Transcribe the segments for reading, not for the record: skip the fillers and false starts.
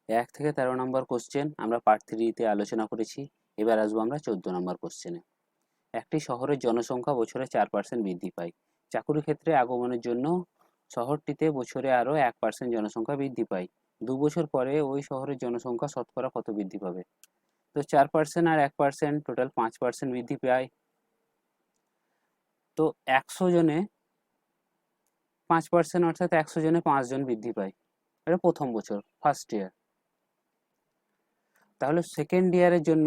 1 থেকে 13 নম্বর কোশ্চেন আমরা পার্ট 3 তে আলোচনা করেছি। এবার আসবো আমরা 14 নম্বর কোশ্চেনে। একটি শহরের জনসংখ্যা বছরে 4% বৃদ্ধি পায়। চাকুরি ক্ষেত্রে আগমনের জন্য শহরটিতে বছরে আরও 1% জনসংখ্যা বৃদ্ধি পায়। 2 বছর পরে ওই শহরের জনসংখ্যা শতকরা কত বৃদ্ধি পাবে? তো 4% আর 1% টোটাল 5% বৃদ্ধি পায়। তো 100 জনে 5% অর্থাৎ 100 জনে 5 জন বৃদ্ধি পায়। এটা প্রথম বছর, ফার্স্ট ইয়ার। তাহলে সেকেন্ড ইয়ারের জন্য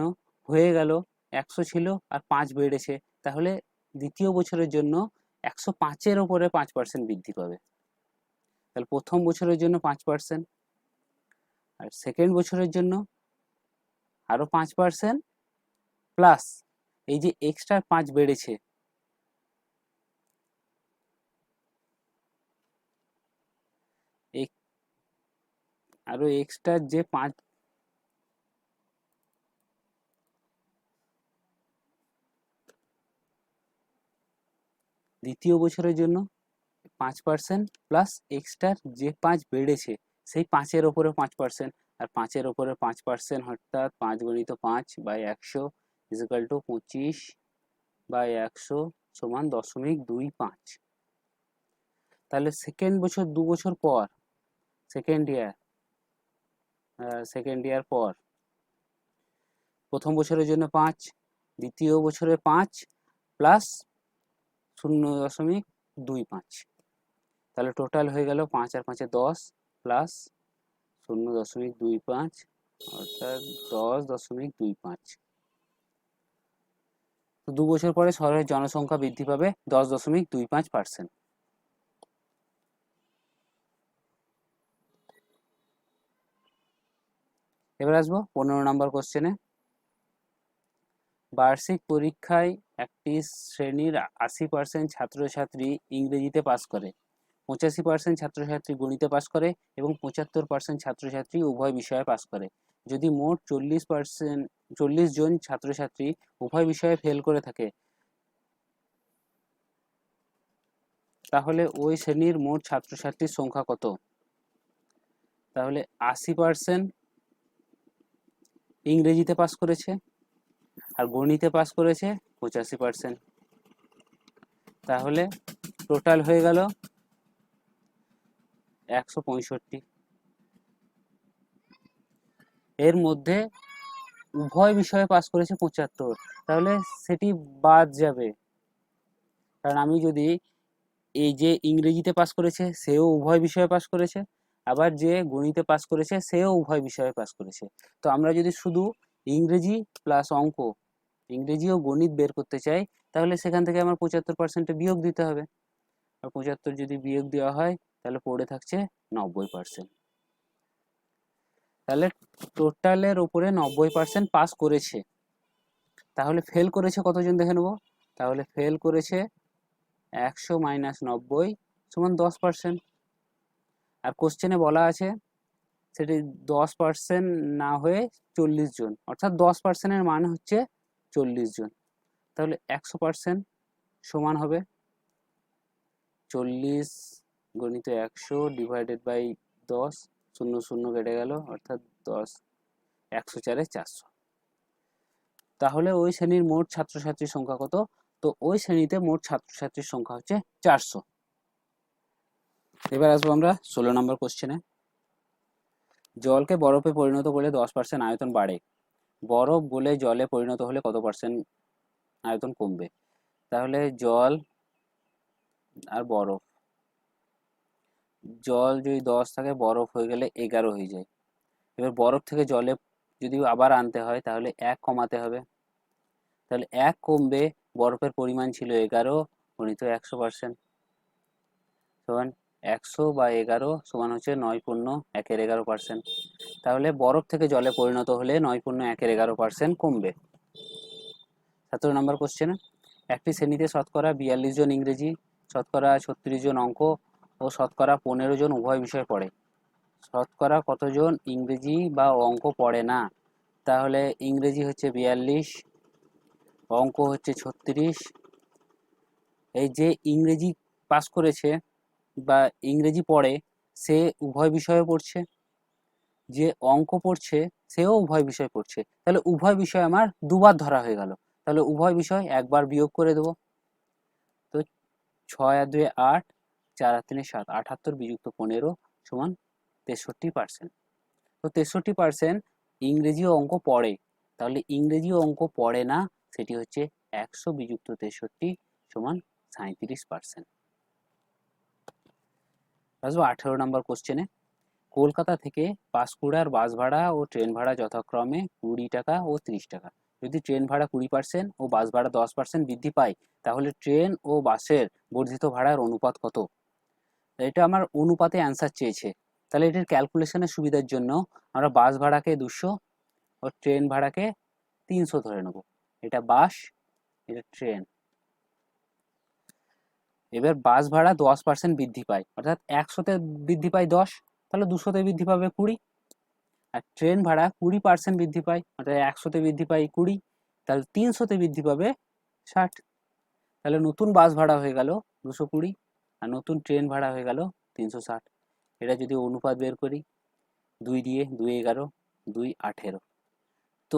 হয়ে গেল 100 ছিল আর 5 বেড়েছে, তাহলে দ্বিতীয় বছরের জন্য 105-এর ওপরে 5% বৃদ্ধি পাবে। তাহলে প্রথম বছরের জন্য 5% আর সেকেন্ড বছরের জন্য আরও 5% প্লাস এই যে এক্সট্রা 5 বেড়েছে, আরও এক্সট্রা যে 5 দ্বিতীয় বছরের জন্য 5% প্লাস এক্সট্রা যে 5 বেড়েছে সেই 5-এর ওপরে 5% আর 5-এর ওপরে 5% অর্থাৎ 5 গুণিত 5/100 ইকুয়াল টু 25/100 সমান 0.25। তাহলে সেকেন্ড বছর 2 বছর পর সেকেন্ড ইয়ার পর প্রথম বছরের জন্য 5, দ্বিতীয় বছরে 5 প্লাস 0.25। তাহলে টোটাল হয়ে গেল 5 আর 5-এ 10 প্লাস 0.25 অর্থাৎ 10.25। তো 2 বছর পরে শহরের জনসংখ্যা বৃদ্ধি পাবে 10.25%। এবার আসবো 15 নম্বর কোশ্চেনে। বার্ষিক পরীক্ষায় একটি শ্রেণীর 80% ছাত্রছাত্রী ইংরেজিতে পাস করে, 85% ছাত্রছাত্রী গণিতে পাস করে এবং 75% ছাত্রছাত্রী উভয় বিষয়ে পাস করে। যদি মোট 40 জন ছাত্রছাত্রী উভয় বিষয়ে ফেল করে থাকে, তাহলে ওই শ্রেণীর মোট ছাত্রছাত্রীর সংখ্যা কত? তাহলে 80% ইংরেজিতে পাস করেছে আর গণিতে পাস করেছে 85%। তাহলে টোটাল হয়ে গেল 165। এর মধ্যে উভয় বিষয়ে পাস করেছে 75, তাহলে সেটি বাদ যাবে। কারণ আমি যদি এই যে ইংরেজিতে পাস করেছে সেও উভয় বিষয়ে পাস করেছে, আবার যে গণিতে পাস করেছে সেও উভয় বিষয়ে পাস করেছে। তো আমরা যদি শুধু ইংরেজি প্লাস অঙ্ক, ইংরেজি ও গণিত বের করতে চাই, তাহলে সেখান থেকে আমার 75% বিয়োগ দিতে হবে। আর 75 যদি বিয়োগ দেওয়া হয় তাহলে পড়ে থাকছে 90%। তাহলে টোটালের উপরে 90% পাস করেছে। তাহলে ফেল করেছে কতজন দেখে নেব। তাহলে ফেল করেছে 100 - 90 সমান 10%। আর কোশ্চেনে বলা আছে সেটি 10% না হয়ে 40 জন, অর্থাৎ 10%-এর মান হচ্ছে 40 জন। তাহলে 100% সমান হবে 40 গণিত 100 ডিভাইডেড বাই 10, 0 0 কেটে গেল অর্থাৎ 10, 104 400। তাহলে ওই শ্রেণীর মোট ছাত্রছাত্রীর সংখ্যা কত? তো ওই শ্রেণীতে মোট ছাত্রছাত্রীর সংখ্যা হচ্ছে 400। এবার আসবো আমরা 16 নম্বর কোশ্চেনে। জলকে বরফে পরিণত করলে 10% আয়তন বাড়ে, বরফ গলে জলে পরিণত হলে কত পার্সেন্ট আয়তন কমবে? তাহলে জল আর বরফ, জল যদি 10 থাকে বরফ হয়ে গেলে 11 হয়ে যায়। এবার বরফ থেকে জলে যদি আবার আনতে হয় তাহলে 1 কমাতে হবে। তাহলে 1 কমবে, বরফের পরিমাণ ছিল 11 গণিত 100% সমান 100/11 সমান হচ্ছে 9.1-11%। তাহলে বরফ থেকে জলে পরিণত হলে 9.1-11% কমবে। 17 নম্বর কোশ্চেন। একটি শ্রেণীতে শতকরা 42 জন ইংরেজি, শতকরা 36 জন অঙ্ক ও শতকরা 15 জন উভয় বিষয় পড়ে। শতকরা কতজন ইংরেজি বা অঙ্ক পড়ে না? তাহলে ইংরেজি হচ্ছে 42, অঙ্ক হচ্ছে 36। এই যে ইংরেজি পাস করেছে বা ইংরেজি পড়ে সে উভয় বিষয়ে পড়ছে, যে অঙ্ক পড়ছে সেও উভয় বিষয় পড়ছে, তাহলে উভয় বিষয় আমার দুবার ধরা হয়ে গেল। তাহলে উভয় বিষয় একবার বিয়োগ করে দেবো। তো 6 আর 2 8, 4 আর 3 7, 78 বিযুক্ত 15 সমান 63%। তো 63% ইংরেজি ও অঙ্ক পড়ে, তাহলে ইংরেজি ও অঙ্ক পড়ে না, সেটি হচ্ছে 100 বিযুক্ত 63 সমান 37%। আসবো 18 নম্বর কোশ্চেনে। কলকাতা থেকে পাঁশকুড়ার বাস ভাড়া ও ট্রেন ভাড়া যথাক্রমে 20 টাকা ও 30 টাকা। যদি ট্রেন ভাড়া 20% ও বাস ভাড়া 10% বৃদ্ধি পায়, তাহলে ট্রেন ও বাসের বর্ধিত ভাড়ার অনুপাত কত? এটা আমার অনুপাতে অ্যান্সার চেয়েছে, তাহলে এটির ক্যালকুলেশনের সুবিধার জন্য আমরা বাস ভাড়াকে 200 ও ট্রেন ভাড়াকে 300 ধরে নেব। এটা বাস, এটা ট্রেন। এবার বাস ভাড়া 10% বৃদ্ধি পায়, অর্থাৎ 100তে বৃদ্ধি পায় 10, তাহলে 200তে বৃদ্ধি পাবে 20। আর ট্রেন ভাড়া 20% বৃদ্ধি পায়, অর্থাৎ 100তে বৃদ্ধি পায় 20, তাহলে 300তে বৃদ্ধি পাবে 60। তাহলে নতুন বাস ভাড়া হয়ে গেল 220 আর নতুন ট্রেন ভাড়া হয়ে গেল 360। এটা যদি অনুপাত বের করি, 2 দিয়ে 2 11, 2 18, তো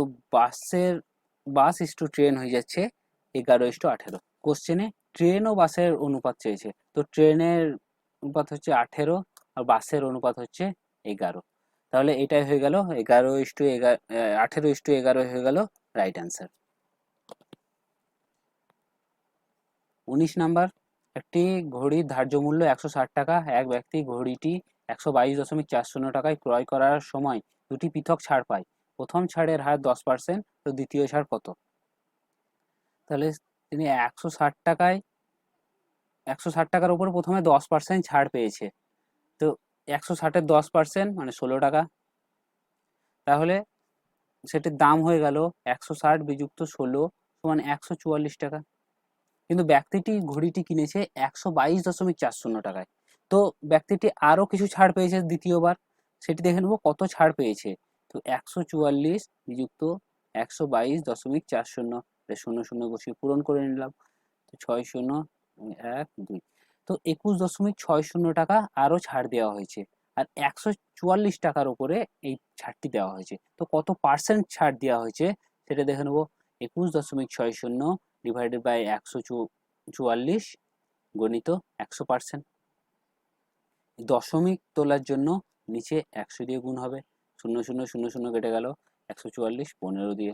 বাস ইস্টু ট্রেন হয়ে যাচ্ছে 11:18। কোশ্চেনে ট্রেন ও বাসের অনুপাত চেয়েছে, তো ট্রেনের অনুপাত হচ্ছে 18 আর বাসের অনুপাত হচ্ছে 11। তাহলে এটাই হয়ে গেল 11:11, 18:11 হয়ে গেল রাইট অ্যান্সার। 19 নাম্বার, একটি ঘড়ির ধার্য মূল্য 160 টাকা। এক ব্যক্তি ঘড়িটি 122.40 টাকায় ক্রয় করার সময় দুটি পৃথক ছাড় পায়। প্রথম ছাড়ের হার 10%, তো দ্বিতীয় ছাড় কত? তাহলে তিনি 160 টাকার উপর প্রথমে 10% ছাড় পেয়েছে, তো 160-এর 10% মানে 16 টাকা। তাহলে সেটির দাম হয়ে গেল 160 বিযুক্ত 16 সমান 144 টাকা। কিন্তু ব্যক্তিটি ঘড়িটি কিনেছে 122.40 টাকায়, তো ব্যক্তিটি আরো কিছু ছাড় পেয়েছে দ্বিতীয়বার, সেটি দেখে নেবো কত ছাড় পেয়েছে। তো 144 বিযুক্ত 122.40, 0 বসিয়ে পূরণ করে নিলাম। তো 6 0 1 2, তো 21.60 টাকা আরো ছাড় দেওয়া হয়েছে, আর 144 টাকার উপরে এই ছাড়টি দেওয়া হয়েছে। তো কত পার্সেন্ট ছাড় দেওয়া হয়েছে সেটা দেখে নেবো। 21.60 ডিভাইডেড বাই 144 গণিত 100%। দশমিক তোলার জন্য নিচে 100 দিয়ে গুণ হবে, 0 0 0 0 কেটে গেল, 144 15 দিয়ে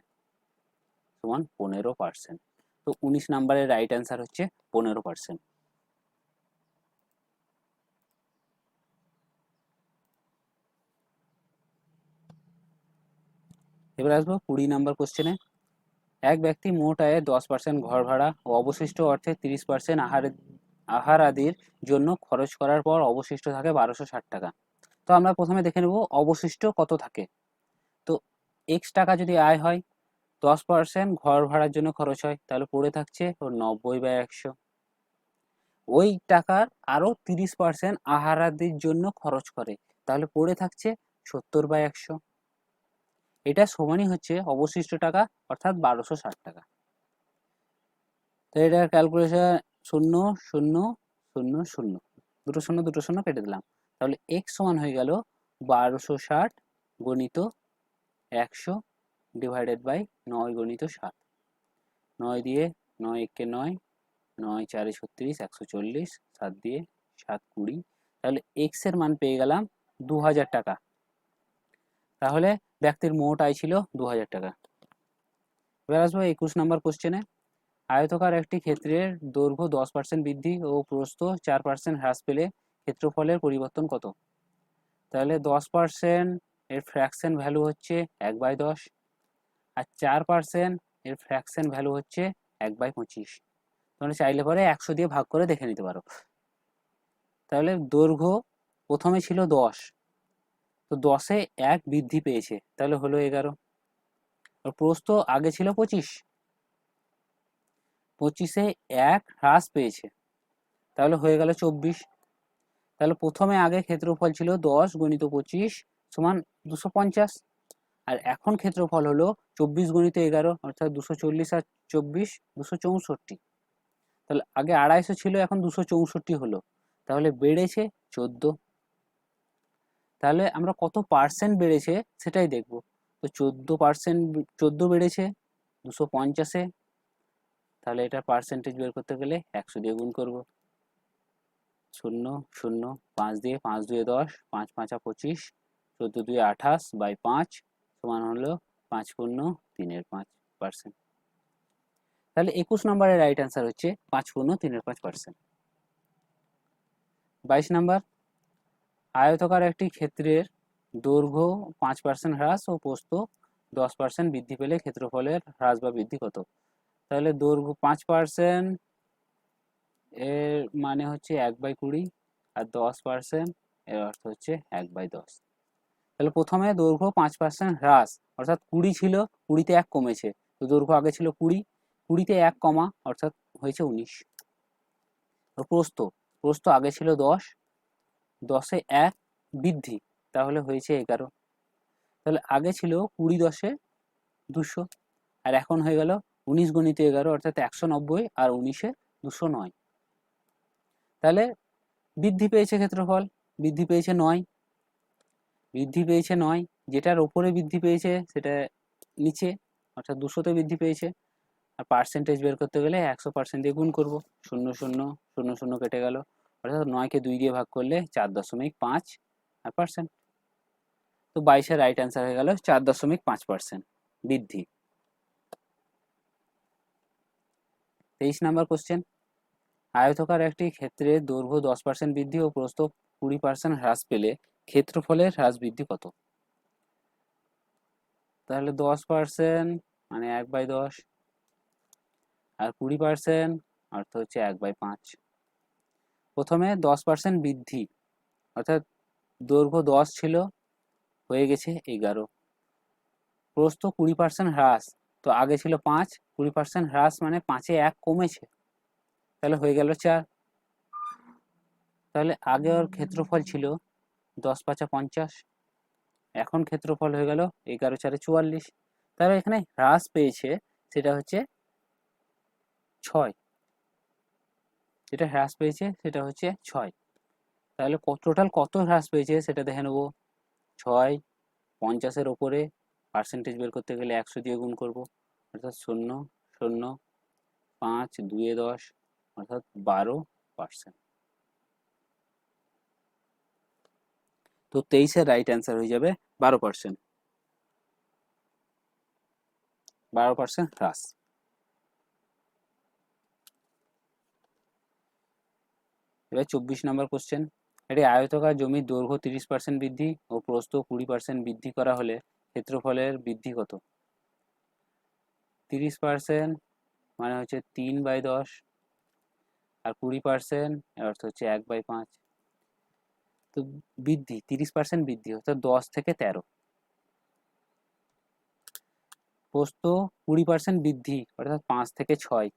সমান 15%। তো 19 নাম্বারের রাইট অ্যান্সার হচ্ছে 15%। এবার আসবো 20 নাম্বার কোশ্চেনে। এক ব্যক্তি মোট আয়ের 10% ঘর ভাড়া ও অবশিষ্ট অর্থের 30% আহার আদির জন্য খরচ করার পর অবশিষ্ট থাকে 1260 টাকা। তো আমরা প্রথমে দেখে নেব অবশিষ্ট কত থাকে। তো এক্স টাকা যদি আয় হয়, 10% ঘর ভাড়ার জন্য খরচ হয়, তাহলে পড়ে থাকছে ওর 90/100। ওই টাকার আরো 30% আহার আদির জন্য খরচ করে, তাহলে পড়ে থাকছে 70/100। এটা সমানই হচ্ছে অবশিষ্ট টাকা, অর্থাৎ 1260 টাকা। তো এটা ক্যালকুলেশন 0 0 0 0, দুটো শূন্য কেটে দিলাম। তাহলে এক্স সমান হয়ে গেল 1260 গণিত 100 ডিভাইডেড বাই 9 গণিত 7। 9 দিয়ে 9 একে 9, 9 4 36, 140, 7 দিয়ে 7 20, তাহলে এক্স এর মান পেয়ে গেলাম 2000 টাকা। তাহলে ব্যক্তির মোট আয় ছিল 2000 টাকা। এবার আসবো 21 নম্বর কোশ্চেনে। আয়তকার একটি ক্ষেত্রের দৈর্ঘ্য 10% বৃদ্ধি ও প্রস্থ 4% হ্রাস পেলে ক্ষেত্রফলের পরিবর্তন কত? তাহলে 10% এর ফ্র্যাকশন ভ্যালু হচ্ছে 1/10, আর 4% এর ফ্র্যাকশন ভ্যালু হচ্ছে 1/25। তোমরা চাইলে পরে 100 দিয়ে ভাগ করে দেখে নিতে পারো। তাহলে দৈর্ঘ্য প্রথমে ছিল 10, তো 10-এ 1 বৃদ্ধি পেয়েছে, তাহলে হলো 11। আর প্রস্থ আগে ছিল 25, 25-এ 1 হ্রাস পেয়েছে, তাহলে হয়ে গেল 24। তাহলে প্রথমে আগে ক্ষেত্রফল ছিল 10 গণিত 25 সমান 250, আর এখন ক্ষেত্রফল হলো 24 গণিত 11, অর্থাৎ 240 আর 24 264। তাহলে আগে 250 ছিল, এখন 264 হলো, তাহলে বেড়েছে 14। তাহলে আমরা কত পার্সেন্ট বেড়েছে সেটাই দেখব। তো 14%, 14 বেড়েছে 250-এ। তাহলে এটা পার্সেন্টেজ বের করতে গেলে 100 দিয়ে গুণ করব। 0 0 5 দিয়ে, 5 2 10, 5 5 25, 14 2 28 বাই 5 সমান হলো 5 পূর্ণ 3-এর 5%। তাহলে 21 নম্বরের রাইট অ্যান্সার হচ্ছে 5 পূর্ণ 3-এর 5%। 22 নম্বর, আয়তকার একটি ক্ষেত্রের দৈর্ঘ্য 5% হ্রাস ও প্রস্থ 10% বৃদ্ধি পেলে ক্ষেত্রফলের হ্রাস বা বৃদ্ধি কত? তাহলে দৈর্ঘ্য 5% এর মানে হচ্ছে 1/20, আর 10% এর অর্থ হচ্ছে 1/10। তাহলে প্রথমে দৈর্ঘ্য 5% হ্রাস, অর্থাৎ 20 ছিল, 20-তে 1 কমেছে। তো দৈর্ঘ্য আগে ছিল 20, 20-তে 1 কমা অর্থাৎ হয়েছে 19। প্রস্থ, প্রস্থ আগে ছিল 10, 10-এ 1 বৃদ্ধি, তাহলে হয়েছে 11। তাহলে আগে ছিল 20 10-এ 200, আর এখন হয়ে গেল 19 গুণিত 11 অর্থাৎ 190, আর 19-এ 209। তাহলে বৃদ্ধি পেয়েছে ক্ষেত্রফল, বৃদ্ধি পেয়েছে 9, বৃদ্ধি পেয়েছে 9। যেটার ওপরে বৃদ্ধি পেয়েছে সেটা নিচে, অর্থাৎ 200-তে বৃদ্ধি পেয়েছে। আর পার্সেন্টেজ বের করতে গেলে 100% দিয়ে গুণ করব। 0 0 0 0 কেটে গেল, অর্থাৎ 9-কে 2 দিয়ে ভাগ করলে 4.5 আর পার্সেন্ট। তো 22-এর রাইট অ্যান্সার হয়ে গেল 4.5% বৃদ্ধি। 23 নাম্বার কোশ্চেন, আয়তকার একটি ক্ষেত্রের দৈর্ঘ্য 10% বৃদ্ধি ও প্রস্থ 20% হ্রাস পেলে ক্ষেত্রফলের হ্রাস বৃদ্ধি কত? তাহলে 10% মানে 1/10, আর 20% অর্থ হচ্ছে 1/5। প্রথমে 10% বৃদ্ধি, অর্থাৎ দৈর্ঘ্য 10 ছিল, হয়ে গেছে 11। প্রস্থ 20% হ্রাস, তো আগে ছিল 5, 20% হ্রাস মানে 5-এ 1 কমেছে, তাহলে হয়ে গেল 4। তাহলে আগে ওর ক্ষেত্রফল ছিল 10 5 50, এখন ক্ষেত্রফল হয়ে গেল 11 4 44। তাহলে এখানে হ্রাস পেয়েছে সেটা হচ্ছে 6, যেটা হ্রাস পেয়েছে সেটা হচ্ছে 6। তাহলে টোটাল কত হ্রাস পেয়েছে সেটা দেখে নেব। 6 50-এর ওপরে, পার্সেন্টেজ বের করতে গেলে 100 দিয়ে গুণ করব, অর্থাৎ 0 0 5 2 10, অর্থাৎ 12%। তো 23-এর রাইট অ্যান্সার হয়ে যাবে 12%, 12% হ্রাস। এবার 24 নম্বর কোশ্চেন, এটি আয়তকার জমির দৈর্ঘ্য 30% বৃদ্ধি ও প্রস্থ 20% বৃদ্ধি করা হলে ক্ষেত্রফলের বৃদ্ধি কত? 30% মানে হচ্ছে 3/10, আর 20% এর অর্থ হচ্ছে 1/5। তো বৃদ্ধি 30% বৃদ্ধি অর্থাৎ 10 থেকে 13। প্রস্থ 20% বৃদ্ধি অর্থাৎ 5 থেকে 6।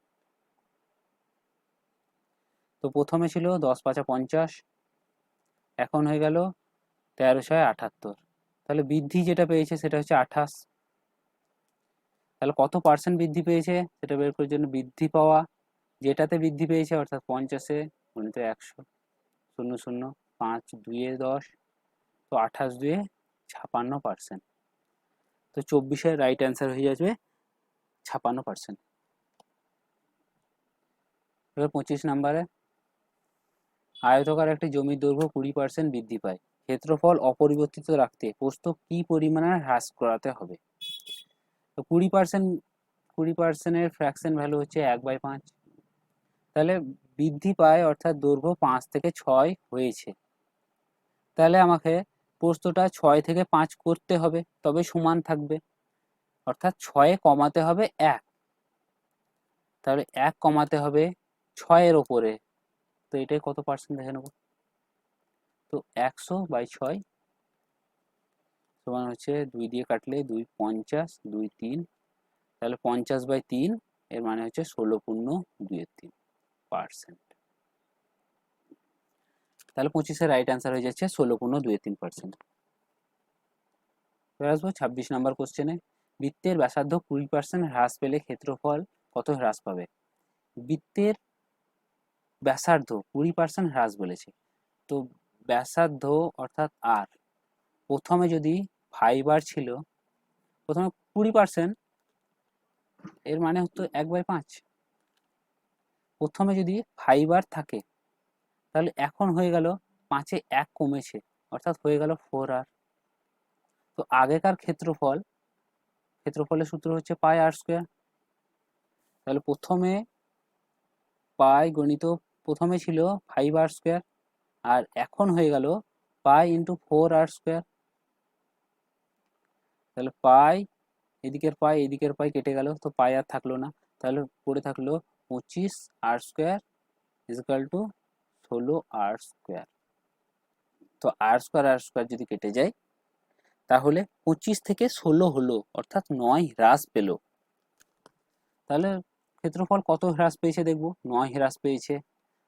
তো প্রথমে ছিল 10 5 50, এখন হয়ে গেল 13 6 78। তাহলে বৃদ্ধি যেটা পেয়েছে সেটা হচ্ছে 28। তাহলে কত পার্সেন্ট বৃদ্ধি পেয়েছে সেটা বের করার জন্য বৃদ্ধি পাওয়া, যেটাতে বৃদ্ধি পেয়েছে অর্থাৎ 50-এ গুণিত 100, 0 0 5 2 10, তো 28 2 56%। তো 24-এর রাইট অ্যান্সার হয়ে যাবে 56%। এবার 25 নাম্বারে, আয়তকার একটি জমির দৈর্ঘ্য 20% বৃদ্ধি পায়, ক্ষেত্রফল অপরিবর্তিত রাখতে প্রস্থ কি পরিমাণে হ্রাস করাতে হবে? তো 20%-এর ফ্র্যাকশন ভ্যালু হচ্ছে 1/5। তাহলে বৃদ্ধি পায় অর্থাৎ দৈর্ঘ্য 5 থেকে 6 হয়েছে, তাহলে আমাকে প্রস্থটা 6 থেকে 5 করতে হবে, তবে সমান থাকবে, অর্থাৎ 6-এ কমাতে হবে 1। তাহলে 1 কমাতে হবে 6-এর ওপরে, তো এটাই কত পার্সেন্ট দেখে নেব। তো 100/6 সমান হচ্ছে 2 দিয়ে কাটলে 2 50, 2 3, তাহলে 50/3 এর মানে হচ্ছে 16.23%। তাহলে 25-এর রাইট অ্যান্সার হয়ে যাচ্ছে 16.23%। এবার আসবো 26 নাম্বার কোশ্চেনে, বৃত্তের ব্যাসার্ধ 20% হ্রাস পেলে ক্ষেত্রফল কত হ্রাস পাবে? বৃত্তের ব্যাসার্ধ 20% হ্রাস বলেছে, তো ব্যাসার্ধ অর্থাৎ আর, প্রথমে যদি 5r ছিল, প্রথমে 20%, এর মানে হতো 1/5। প্রথমে যদি 5r থাকে তাহলে এখন হয়ে গেল 5-এ 1 কমেছে, অর্থাৎ হয়ে গেল 4r। তো আগেকার ক্ষেত্রফলের সূত্র হচ্ছে পাই আর স্কোয়ার। তাহলে প্রথমে পাই গণিত প্রথমে ছিল 5r স্কোয়ার, আর এখন হয়ে গেল পাই ইন্টু 4r স্কোয়ার। তাহলে পাই এদিকের পাই কেটে গেল, তো পাই আর থাকলো না, তাহলে পড়ে থাকলো 25r square is equal two 16r square. তো আর স্কোয়ার যদি কেটে যায় তাহলে 25 থেকে 16 হলো, অর্থাৎ 9 হ্রাস পেল। তাহলে ক্ষেত্রফল কত হ্রাস পেয়েছে দেখব, 9 হ্রাস পেয়েছে।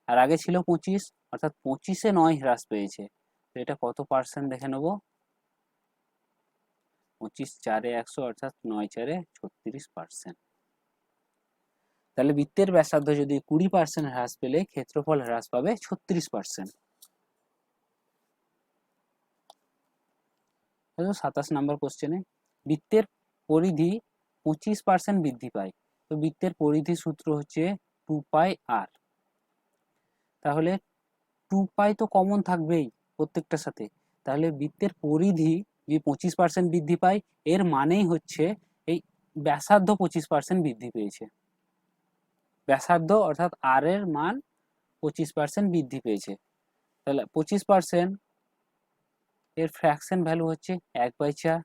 আর আগে ছিল 25, অর্থাৎ 25-এ 9 হ্রাস পেয়েছে। তো এটা কত পার্সেন্ট দেখে নেব, 25×4 = 100, অর্থাৎ 9×4 = 36%। তাহলে বৃত্তের ব্যাসার্ধ যদি 20% হ্রাস পেলে ক্ষেত্রফল হ্রাস পাবে 36%। 27 নম্বর কোশ্চেনে বৃত্তের পরিধি 25% বৃদ্ধি পায়। তো বৃত্তের পরিধি সূত্র হচ্ছে 2πr। তাহলে 2π তো কমন থাকবেই প্রত্যেকটার সাথে, তাহলে বৃত্তের পরিধি যে 25% বৃদ্ধি পায় এর মানেই হচ্ছে এই ব্যাসার্ধ 25% বৃদ্ধি পেয়েছে। ব্যাসার্ধ অর্থাৎ আর এর মান 25% বৃদ্ধি পেয়েছে। তাহলে 25% এর ফ্র্যাকশন ভ্যালু হচ্ছে 1/4।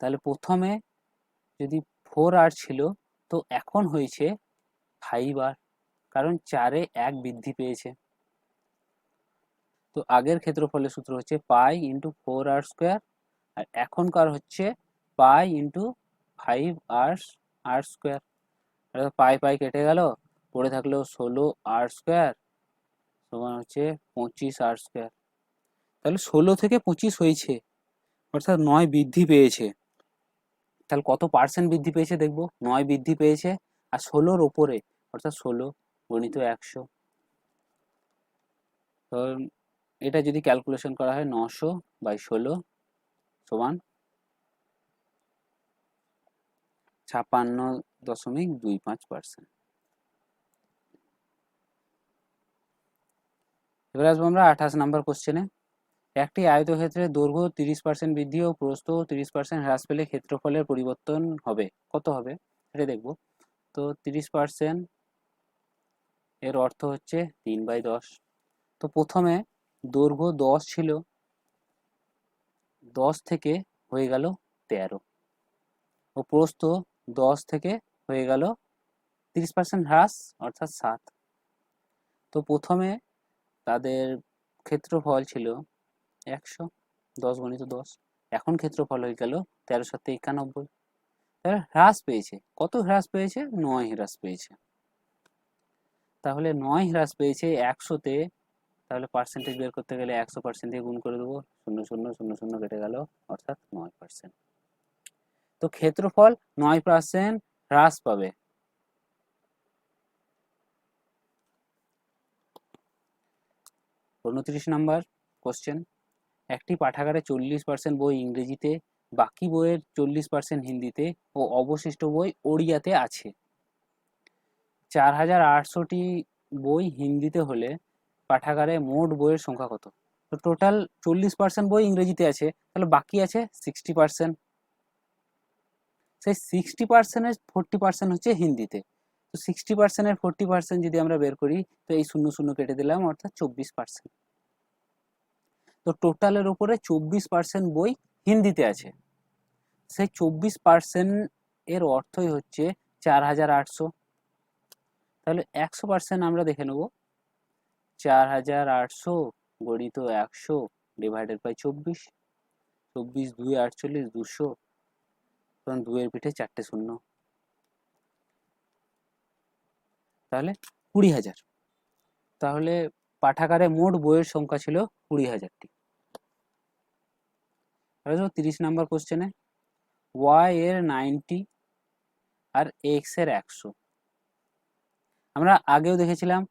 তাহলে প্রথমে যদি 4r ছিল তো এখন হয়েছে 5r, কারণ 4-এ 1 বৃদ্ধি পেয়েছে। তো আগের ক্ষেত্রফলের সূত্র হচ্ছে পাই ইন্টু 4r স্কোয়ার, আর এখনকার হচ্ছে পাই ইন্টু 5r স্কোয়ার। পাই কেটে গেল, পড়ে থাকলো 16r স্কোয়ার সমান হচ্ছে 25r স্কোয়ার। তাহলে 16 থেকে 25 হয়েছে, অর্থাৎ 9 বৃদ্ধি পেয়েছে। তাহলে কত পার্সেন্ট বৃদ্ধি পেয়েছে দেখব, 9 বৃদ্ধি পেয়েছে, আর 16-র ওপরে অর্থাৎ 16 × 100। তো এটা যদি ক্যালকুলেশন করা হয় 900/16 সমান 56.25%। এবার আসবো আমরা 28 নম্বর কোশ্চেনে। একটি আয়তক্ষেত্রের দৈর্ঘ্য 30% বৃদ্ধি ও প্রস্থ 30% হ্রাস পেলে ক্ষেত্রফলের পরিবর্তন হবে, কত হবে এটা দেখব। তো 30% এর অর্থ হচ্ছে 3/10। তো প্রথমে দৈর্ঘ্য 10 ছিল, 10 থেকে হয়ে গেল 13, ও প্রস্থ 10 থেকে হয়ে গেল 30% হ্রাস অর্থাৎ 7। তো প্রথমে তাদের ক্ষেত্রফল ছিল 100, 10 × 10, এখন ক্ষেত্রফল হয়ে গেল 1391। তাহলে হ্রাস পেয়েছে, কত হ্রাস পেয়েছে, 9 হ্রাস পেয়েছে। তাহলে 9 হ্রাস পেয়েছে 100-তে, তাহলে পার্সেন্টেজ বের করতে গেলে 100% দিয়ে গুণ করে দেবো, 0,0,0,0 কেটে গেল, অর্থাৎ 9%। তো ক্ষেত্রফল 9% হ্রাস পাবে। 29 নম্বর কোশ্চেন, একটি পাঠাগারে 40% বই ইংরেজিতে, বাকি বইয়ের 40% হিন্দিতে ও অবশিষ্ট বই ওড়িয়াতে আছে। 4800টি বই হিন্দিতে হলে পাঠাগারে মোট বইয়ের সংখ্যা কত? তো টোটাল 40% বই ইংরেজিতে আছে, তাহলে বাকি আছে 60%। সেই 60%-এর 40% হচ্ছে হিন্দিতে। তো 60%-এর 40% যদি আমরা বের করি তো এই 0 কেটে দিলাম, অর্থাৎ 24%। তো টোটালের উপরে 24% বই হিন্দিতে আছে। সেই 24% এর অর্থই হচ্ছে 4800। তাহলে 100% আমরা দেখে নেব, 4800 × 100 / 24, 24 × 2 = 48, 200, তখন 2-এর পিঠে 4টে শূন্য, তাহলে 20,000। তাহলে পাঠাগারে মোট বইয়ের সংখ্যা ছিল 20,000টি। 30 নম্বর কোশ্চেনে y এর 90 আর x এর 100। আমরা আগেও দেখেছিলাম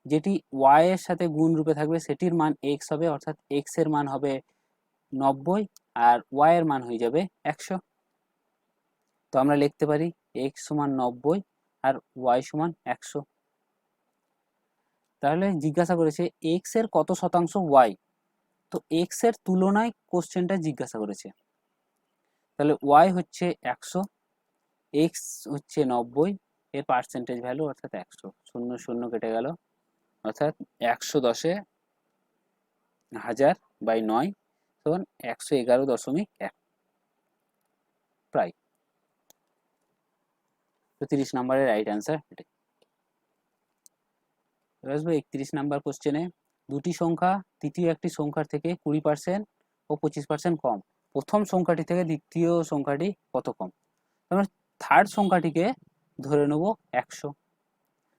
যেটি ওয়াই এর সাথে গুণ রূপে থাকবে সেটির মান এক্স হবে, অর্থাৎ এক্স এর মান হবে 90 আর ওয়াই এর মান হয়ে যাবে 100। তো আমরা লিখতে পারি এক্স সমান 90 আর ওয়াই সমান 100। তাহলে জিজ্ঞাসা করেছে এক্স এর কত শতাংশ ওয়াই, তো এক্স এর তুলনায় কোশ্চেনটা জিজ্ঞাসা করেছে। তাহলে ওয়াই হচ্ছে 100, এক্স হচ্ছে 90, এর পার্সেন্টেজ ভ্যালু অর্থাৎ 100, 0 0 কেটে গেল, অর্থাৎ 110 1000 বাই 9 সমান 111.1 প্রায়। তো 30 নম্বরের রাইট অ্যান্সার এটাই। এবার আসবো 31 নাম্বার কোশ্চেনে, দুটি সংখ্যা তৃতীয় একটি সংখ্যার থেকে 20% ও 25% কম, প্রথম সংখ্যাটি থেকে দ্বিতীয় সংখ্যাটি কত কম। আমরা থার্ড সংখ্যাটিকে ধরে নেব 100,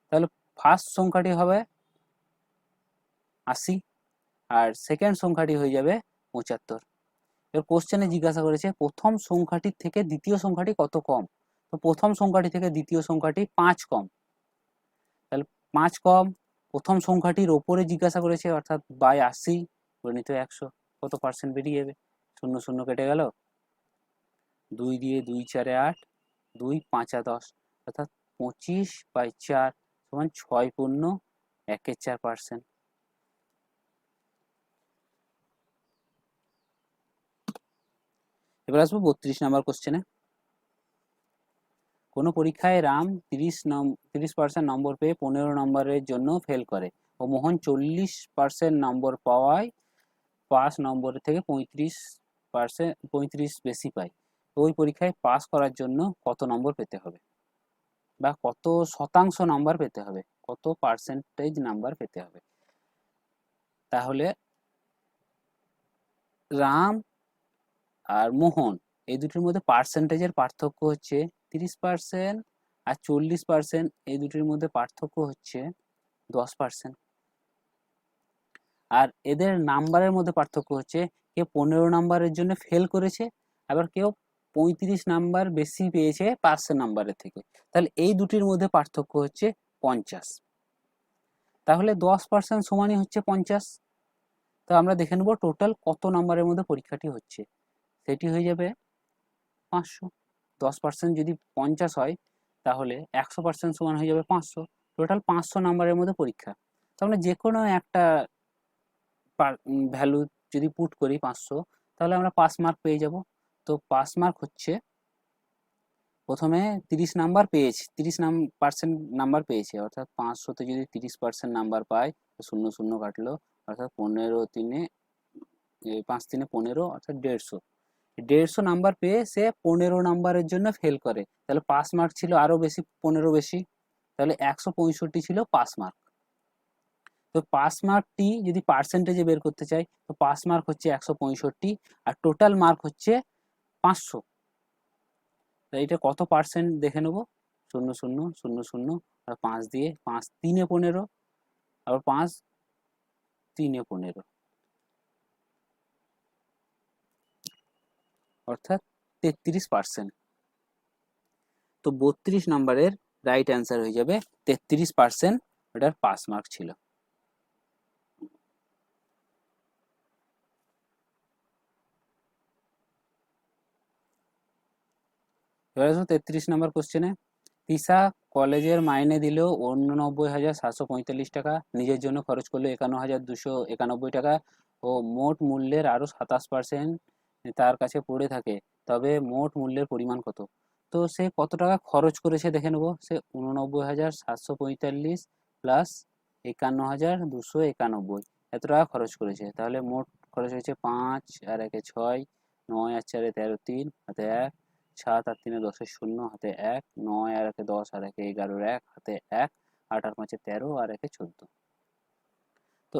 তাহলে ফার্স্ট সংখ্যাটি হবে 80 আর সেকেন্ড সংখ্যাটি হয়ে যাবে 75। এবার কোশ্চেনে জিজ্ঞাসা করেছে প্রথম সংখ্যাটির থেকে দ্বিতীয় সংখ্যাটি কত কম, তো প্রথম সংখ্যাটি থেকে দ্বিতীয় সংখ্যাটি 5 কম, তাহলে 5 কম, প্রথম সংখ্যাটির ওপরে জিজ্ঞাসা করেছে অর্থাৎ বাই 80 গণিত 100, কত পার্সেন্ট বেরিয়ে যাবে, 0 0 কেটে গেল, 2 দিয়ে 2 4 8, 2 5 10, অর্থাৎ 25/4 সমান 6.14%। এবার আসবো 32 নাম্বার কোশ্চেনে, কোনো পরীক্ষায় রাম 30% নম্বর পেয়ে 15 নম্বরের জন্য ফেল করে ও মোহন 40% নম্বর পাওয়ায় পাস নম্বরের থেকে 35 বেশি পায়, তো ওই পরীক্ষায় পাস করার জন্য কত নম্বর পেতে হবে বা কত শতাংশ নাম্বার পেতে হবে, কত পার্সেন্টেজ নাম্বার পেতে হবে। তাহলে রাম আর মোহন এই দুটির মধ্যে পার্সেন্টেজের পার্থক্য হচ্ছে 30% আর 40%, এই দুটির মধ্যে পার্থক্য হচ্ছে 10%। আর এদের নাম্বারের মধ্যে পার্থক্য হচ্ছে কেউ 15 নাম্বারের জন্য ফেল করেছে, আবার কেউ 35 নাম্বার বেশি পেয়েছে পাসের নাম্বারের থেকে, তাহলে এই দুটির মধ্যে পার্থক্য হচ্ছে 50। তাহলে 10% সমানই হচ্ছে 50। তো আমরা দেখে নেব টোটাল কত নাম্বারের মধ্যে পরীক্ষাটি হচ্ছে, সেটি হয়ে যাবে 500। 10% যদি 50 হয় তাহলে 100% সমান হয়ে যাবে 500, টোটাল 500 নাম্বারের মধ্যে পরীক্ষা। তো আমরা যে কোনো একটা ভ্যালু যদি পুট করি 500, তাহলে আমরা পাস মার্ক পেয়ে যাব। তো পাস মার্ক হচ্ছে প্রথমে 30 নাম্বার পেয়েছি, 30% নাম্বার পেয়েছে, অর্থাৎ 500তে যদি 30% নাম্বার পায়, 0 0 কাটলো, অর্থাৎ 15 3 5 3 15, অর্থাৎ 150 নাম্বার পেয়ে সে 15 নাম্বারের জন্য ফেল করে, তাহলে পাস মার্ক ছিল আরো বেশি, 15 বেশি, তাহলে 165 ছিল পাস মার্ক। তো পাস মার্কটি যদি পার্সেন্টেজে বের করতে চাই, তো পাস মার্ক হচ্ছে 165 আর টোটাল মার্ক হচ্ছে 500। তো এটা কত পার্সেন্ট দেখে নেব, 0 0 0 0 আর 5 দিয়ে 5 3 15, আবার 5 3 15, অর্থাৎ 33%। তো 32 নম্বরের রাইট অ্যান্সার হয়ে যাবে 33%, ওটার পাস মার্ক ছিল। এবার আসবো 33 নম্বর কোশ্চেনে, তিশা কলেজের মাইনে দিলেও 89,745 টাকা, নিজের জন্য খরচ করলো 51,291 টাকা ও মোট মূল্যের আরো 27% তার কাছে পড়ে থাকে, তবে মোট মূল্যের পরিমাণ কত। তো সে কত টাকা খরচ করেছে দেখে নেবো, সে 89,745 প্লাস 51,291 এত টাকা খরচ করেছে, তাহলে মোট খরচ হয়েছে 5 আর 1 6, 9 আর 4 13 3 হাতে 1, 7 আর 3 10 0 হাতে 1, 9 আর 1 10 আর 1 11 1 হাতে 1, 8 আর 5 13 আর 1 14। তো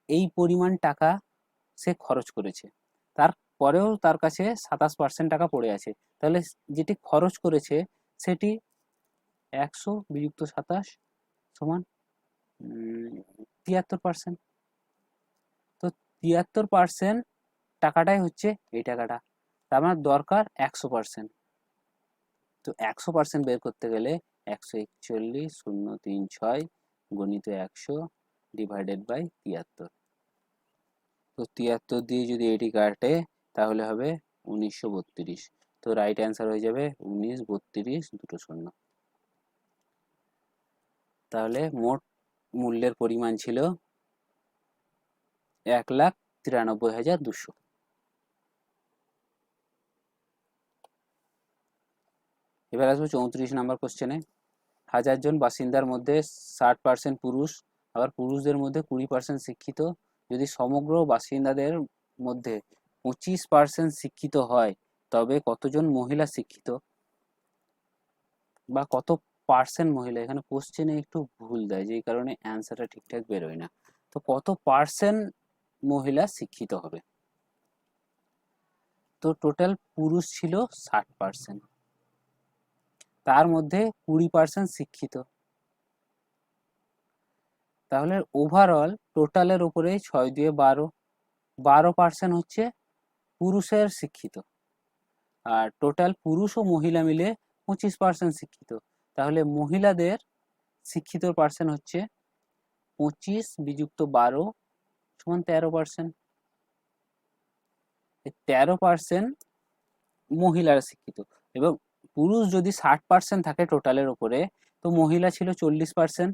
এই পরিমাণ টাকা সে খরচ করেছে, তারপরেও তার কাছে 27% টাকা পড়ে আছে, তাহলে যেটি খরচ করেছে সেটি 100 বিযুক্ত 27 সমান 73%। তো 73% টাকাটাই হচ্ছে এই টাকাটা, তার আমার দরকার 100%। তো 100% বের করতে গেলে 141 0 3 6 গণিত 100 ডিভাইডেড বাই 73। তো 73 দিয়ে যদি এটি কাটে তাহলে হবে 1932। তো রাইট অ্যান্সার হয়ে যাবে 19, 32, দুটো শূন্য। তাহলে মোট মূল্যের পরিমাণ ছিল 1,93,200। এবার আসবো 34 নম্বর কোশ্চেনে। 1000 জন বাসিন্দার মধ্যে 60% পুরুষ, আবার পুরুষদের মধ্যে 20% শিক্ষিত। যদি সমগ্র বাসিন্দাদের মধ্যে 25% শিক্ষিত হয় তবে কতজন মহিলা শিক্ষিত, বা কত পার্সেন্ট মহিলা? এখানে কোশ্চেনে একটু ভুল দেয়, যেই কারণে অ্যান্সারটা ঠিকঠাক বেরোয় না। তো কত পার্সেন্ট মহিলা শিক্ষিত হবে? তো টোটাল পুরুষ ছিল 60%, তার মধ্যে 20% শিক্ষিত। তাহলে ওভারঅল টোটালের উপরে 6 দিয়ে 12% হচ্ছে পুরুষের শিক্ষিত, আর টোটাল পুরুষ ও মহিলা মিলে 25% শিক্ষিত। তাহলে মহিলাদের শিক্ষিত পার্সেন্ট হচ্ছে 25 বিযুক্ত 12 সমান 13%। 13% মহিলারা শিক্ষিত, এবং পুরুষ যদি 60% থাকে টোটালের উপরে, তো মহিলা ছিল 40%।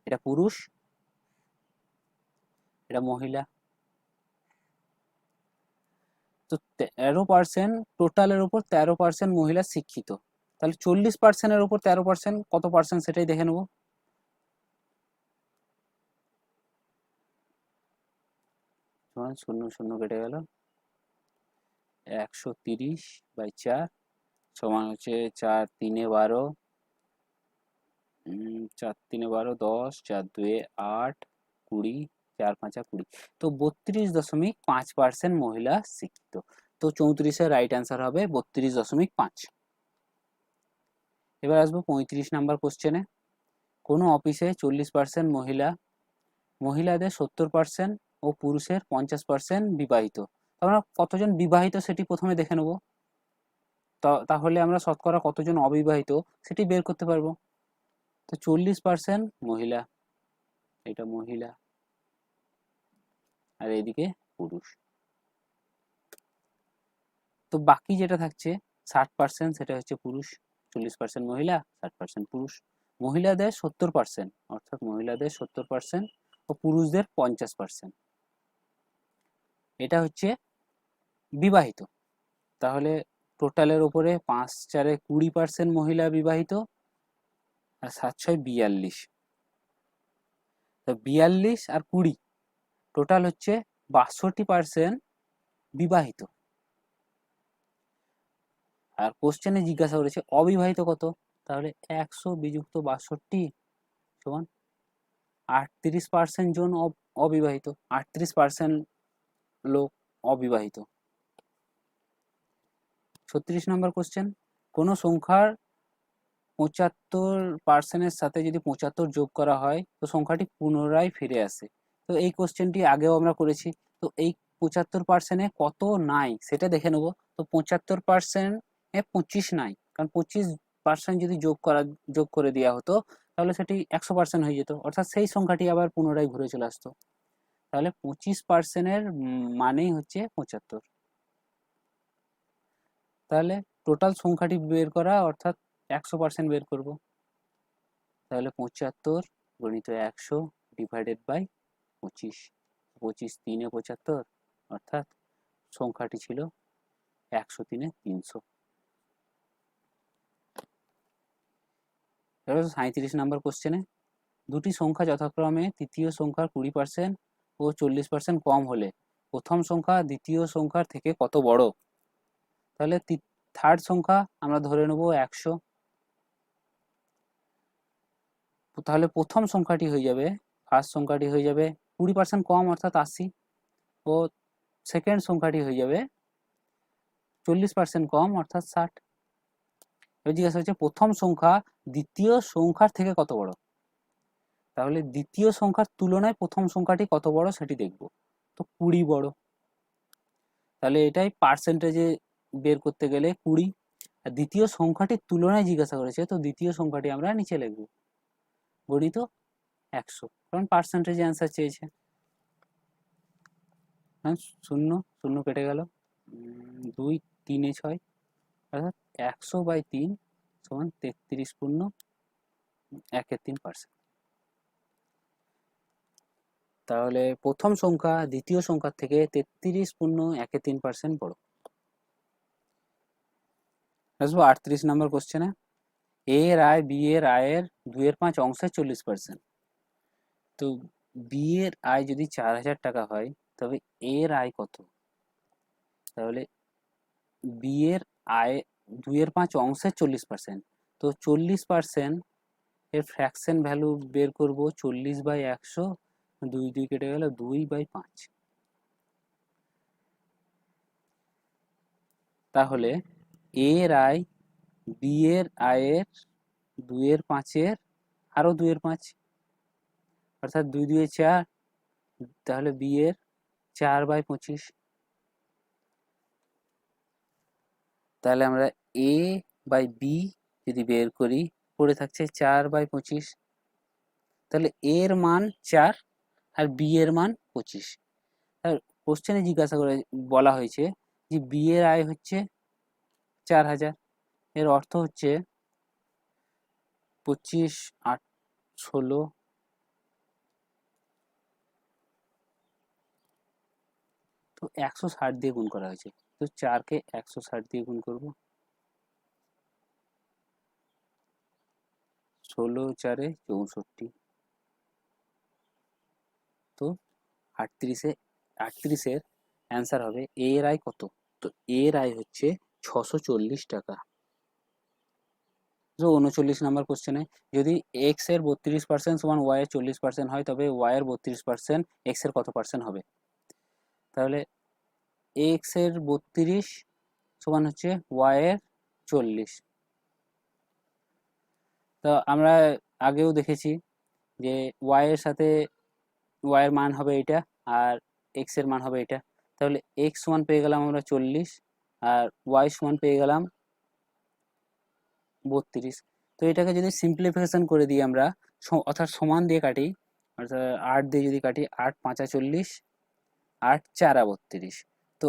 এটা পুরুষ, এটা মহিলা। তো 13% টোটালের উপর 13% মহিলা শিক্ষিত, তাহলে 40%-এর উপর 13% কত পার্সেন্ট সেটাই দেখে নেব। শূন্য শূন্য কেটে গেল, 130/4 সমান হচ্ছে 4 3 12, 4 3 12, 10, 4 2 8, 20, 4 5 20। তো 32.5% মহিলা শিক্ষিত। তো 34-এর রাইট অ্যান্সার হবে 32.5। এবার আসবো 35 নাম্বার কোশ্চেনে। কোনো অফিসে 40% মহিলা, মহিলাদের 70% ও পুরুষের 50% বিবাহিত। আমরা কতজন বিবাহিত সেটি প্রথমে দেখে নেব, তাহলে আমরা শতকরা কতজন অবিবাহিত সেটি বের করতে পারবো। তো 40% মহিলা, এটা মহিলা, আর এদিকে পুরুষ। তো বাকি যেটা থাকছে 60% সেটা হচ্ছে পুরুষ, 40% মহিলা, 60% পুরুষ। মহিলাদের 70%, অর্থাৎ মহিলাদের 70% ও পুরুষদের 50%, এটা হচ্ছে বিবাহিত। তাহলে টোটালের উপরে 5 4 20% মহিলা বিবাহিত, আর 7 6 42। তো 42 আর 20 টোটাল হচ্ছে 62% বিবাহিত। আর কোশ্চেনে জিজ্ঞাসা করেছে অবিবাহিত কত, তাহলে 100 বিযুক্ত 62 সমান 38% জন অবিবাহিত, 38% লোক অবিবাহিত। 36 নম্বর কোশ্চেন। কোন সংখ্যার 75%-এর সাথে যদি 75 যোগ করা হয় তো সংখ্যাটি পুনরায় ফিরে আসে। তো এই কোশ্চেনটি আগেও আমরা করেছি। তো এই 75%-এ কত নাই সেটা দেখে নেব। তো 75%-এ 25 নাই, কারণ 25% যদি যোগ করে দেওয়া হতো তাহলে সেটি 100% হয়ে যেত, অর্থাৎ সেই সংখ্যাটি আবার পুনরায় ঘুরে চলে আসতো। তাহলে 25%-এর মানেই হচ্ছে 75। তাহলে টোটাল সংখ্যাটি বের করা, অর্থাৎ 100% বের করব। তাহলে 75 গণিত 100 ডিভাইডেড বাই 25, 25 3 75, অর্থাৎ সংখ্যাটি ছিল 103 300। এবার 37 নম্বর কোশ্চেনে। দুটি সংখ্যা যথাক্রমে তৃতীয় সংখ্যার 20% ও 40% কম হলে প্রথম সংখ্যা দ্বিতীয় সংখ্যার থেকে কত বড়? তাহলে থার্ড সংখ্যা আমরা ধরে নেব 100। তাহলে প্রথম সংখ্যাটি হয়ে যাবে, ফার্স্ট সংখ্যাটি হয়ে যাবে 20% কম অর্থাৎ 80, ও সেকেন্ড সংখ্যাটি হয়ে যাবে 40% কম অর্থাৎ 60। এবার জিজ্ঞাসা হচ্ছে প্রথম সংখ্যা দ্বিতীয় সংখ্যার থেকে কত বড়। তাহলে দ্বিতীয় সংখ্যার তুলনায় প্রথম সংখ্যাটি কত বড় সেটি দেখব। তো 20 বড়, তাহলে এটাই পার্সেন্টেজে বের করতে গেলে 20। আর দ্বিতীয় সংখ্যাটির তুলনায় জিজ্ঞাসা করেছে, তো দ্বিতীয় সংখ্যাটি আমরা নিচে লিখব। গণিত 100, কারণ পার্সেন্টেজ অ্যান্সার চেয়েছে। হ্যাঁ, শূন্য শূন্য কেটে গেল, 2 3 6, অর্থাৎ 100/3 সমান 33.13%। তাহলে প্রথম সংখ্যা দ্বিতীয় সংখ্যার থেকে 33.13% বড়। আসবো 38 নম্বর কোশ্চেনে। এ এর আয় বি এর আয়ের 2/5 অংশের 40%। তো বি এর আয় যদি 4,000 টাকা হয়, তবে এ এর আয় কত? তাহলে বি এর আয় 2/5 অংশের 40%, তো 40% এর ফ্র্যাকশন ভ্যালু বের করব 40/100, 2 2 কেটে গেল, 2/5। তাহলে এ এর আয় বি এর আয়ের 2/5 আরো 2/5, অর্থাৎ 2 2 4, তাহলে বি এর 4/25। তাহলে আমরা এ বাই বি যদি বের করি, পড়ে থাকছে 4/25। তাহলে এর মান 4 আর বি এর মান 25। আর কোশ্চেনে জিজ্ঞাসা করে বলা হয়েছে যে বি এর আয় হচ্ছে 4,000, এর অর্থ হচ্ছে 25 8 16, তো 160 দিয়ে গুণ করা হয়েছে। তো 4কে 160 দিয়ে গুণ করব, 16 4 64। তো 38-এর অ্যান্সার হবে এ এর আয় কত? তো এ এর আয় হচ্ছে 640 টাকা। 39 নাম্বার কোশ্চেনে, যদি এক্স এর 32% সমান ওয়াই এর 40% হয়, তবে ওয়াই এর 32% এক্স এর কত পার্সেন্ট হবে? তাহলে এক্স এর 32 সমান হচ্ছে ওয়াই এর 40। তো আমরা আগেও দেখেছি যে ওয়াই এর সাথে ওয়াই এর মান হবে এটা, আর এক্স এর মান হবে এটা। তাহলে এক্স সমান পেয়ে গেলাম আমরা 40, আর ওয়াই সমান পেয়ে গেলাম 32। তো এটাকে যদি সিম্পলিফিকেশন করে দিই আমরা, অর্থাৎ সমান দিয়ে কাটি, অর্থাৎ 8 দিয়ে যদি কাটি, 8 5 40, 8 4 32। তো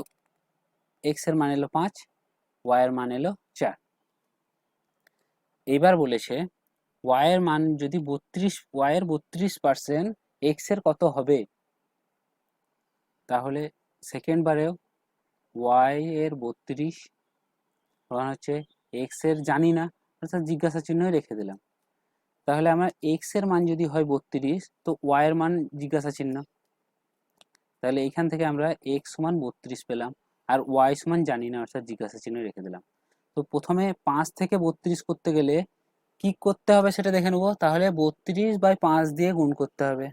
এক্স এর মান এলো 5, ওয়াই এর মান এলো 4। এবার বলেছে ওয়াই এর মান যদি 32, ওয়াই এর 32% এক্স এর কত হবে? তাহলে সেকেন্ড বারেও ওয়াই এর 32 সমান হচ্ছে এক্স এর জানি না, অর্থাৎ জিজ্ঞাসা চিহ্নই রেখে দিলাম। তাহলে আমরা এক্স এর মান যদি হয় 32, তো ওয়াই এর মান জিজ্ঞাসা চিহ্ন, তাহলে এখান থেকে আমরা এক্স সমান 32 পেলাম, আর ওয়াই সমান জানি না, অর্থাৎ জিজ্ঞাসা চিহ্ন রেখে দিলাম। তো প্রথমে 5 থেকে 32 করতে গেলে কি করতে হবে সেটা দেখে নেবো। তাহলে 32/5 দিয়ে গুণ করতে হবে।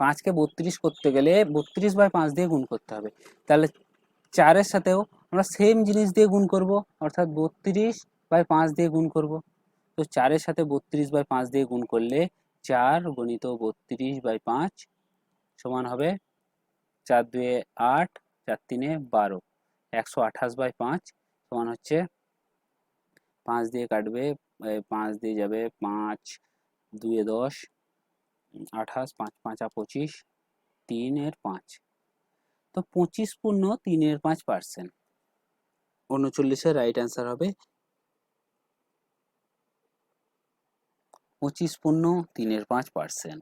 5কে 32 করতে গেলে 32/5 দিয়ে গুণ করতে হবে। তাহলে 4-এর সাথেও আমরা সেম জিনিস দিয়ে গুণ করব, অর্থাৎ 32/5 দিয়ে গুণ করব। তো 4-এর সাথে 32/5 দিয়ে গুণ করলে 4 গুণিত 32/5 সমান হবে 4 2 8, 4 3 12, 128/5 সমান হচ্ছে, 5 দিয়ে কাটবে, 5 দিয়ে যাবে, 5 2 10, 28, 5 5 25, 3 এর 5, তো 25.35%। 39-এর রাইট অ্যান্সার হবে 25.35%।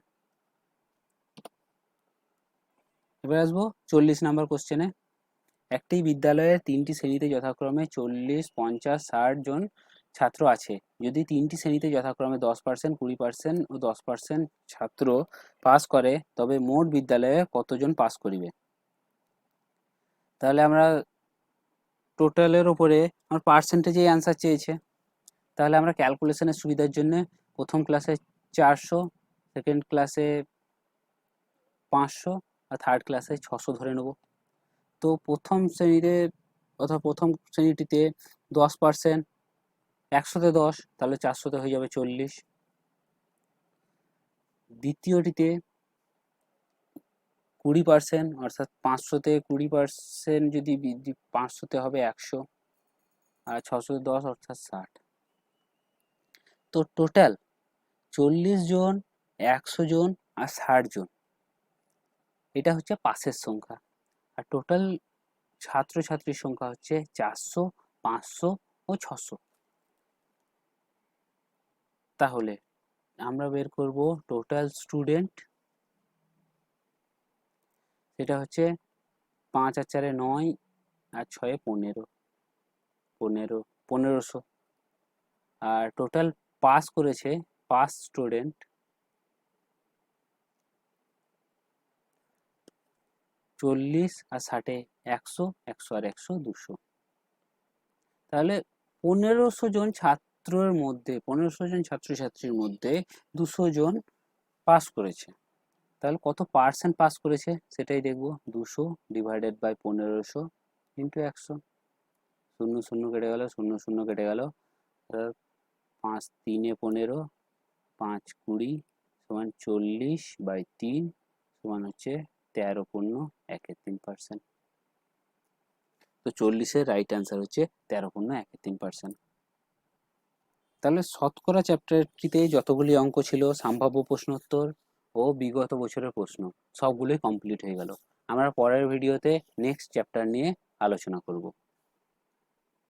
এবার আসবো 40 নাম্বার কোশ্চেনে। একটি বিদ্যালয়ের 3টি শ্রেণীতে যথাক্রমে 40, 50, 60 জন ছাত্র আছে। যদি 3টি শ্রেণীতে যথাক্রমে 10%, 20% ও 10% ছাত্র পাস করে, তবে মোট বিদ্যালয়ে কতজন পাস করিবে? তাহলে আমরা টোটালের উপরে আমার পার্সেন্টেজে অ্যান্সার চেয়েছে। তাহলে আমরা ক্যালকুলেশনের সুবিধার জন্য প্রথম ক্লাসে 400, সেকেন্ড ক্লাসে 500, আর থার্ড ক্লাসে 600 ধরে নেব। তো প্রথম শ্রেণীতে অথবা প্রথম শ্রেণীটিতে 10%, 100-তে 10, তাহলে 400-তে হয়ে যাবে 40। দ্বিতীয়টিতে 20%, অর্থাৎ 500-তে 20% যদি 500-তে হবে 100, আর 600-তে 10, অর্থাৎ 60। তো টোটাল 40 জন, 100 জন আর 60 জন, এটা হচ্ছে পাসের সংখ্যা। আর টোটাল ছাত্রছাত্রীর সংখ্যা হচ্ছে 400, 500 ও 600। তাহলে আমরা বের করব টোটাল স্টুডেন্ট, সেটা হচ্ছে 5 আর 4 9 আর 6 15, 1500। আর টোটাল পাস করেছে, পাস স্টুডেন্ট 40 আর 60 100, 100 আর 100 200। তাহলে 1500 জন ছাত্রের মধ্যে, 1500 জন ছাত্রছাত্রীর মধ্যে 200 জন পাস করেছে। তাহলে কত পার্সেন্ট পাস করেছে সেটাই দেখব। 200 ডিভাইডেড বাই 1500 ইন্টু 100। 0 0 কেটে গেল, 0 0 কেটে গেল, 5 3 15, 5 20 সমান 40 বাই 3 সমান হচ্ছে 13.13%। তো 40-এর রাইট অ্যান্সার হচ্ছে 13.13%। তাহলে শতকরা চ্যাপ্টারটিতে যতগুলি অঙ্ক ছিল, সম্ভাব্য প্রশ্নোত্তর ও বিগত বছরের প্রশ্ন, সবগুলোই কমপ্লিট হয়ে গেল। আমরা পরের ভিডিওতে নেক্সট চ্যাপ্টার নিয়ে আলোচনা করব।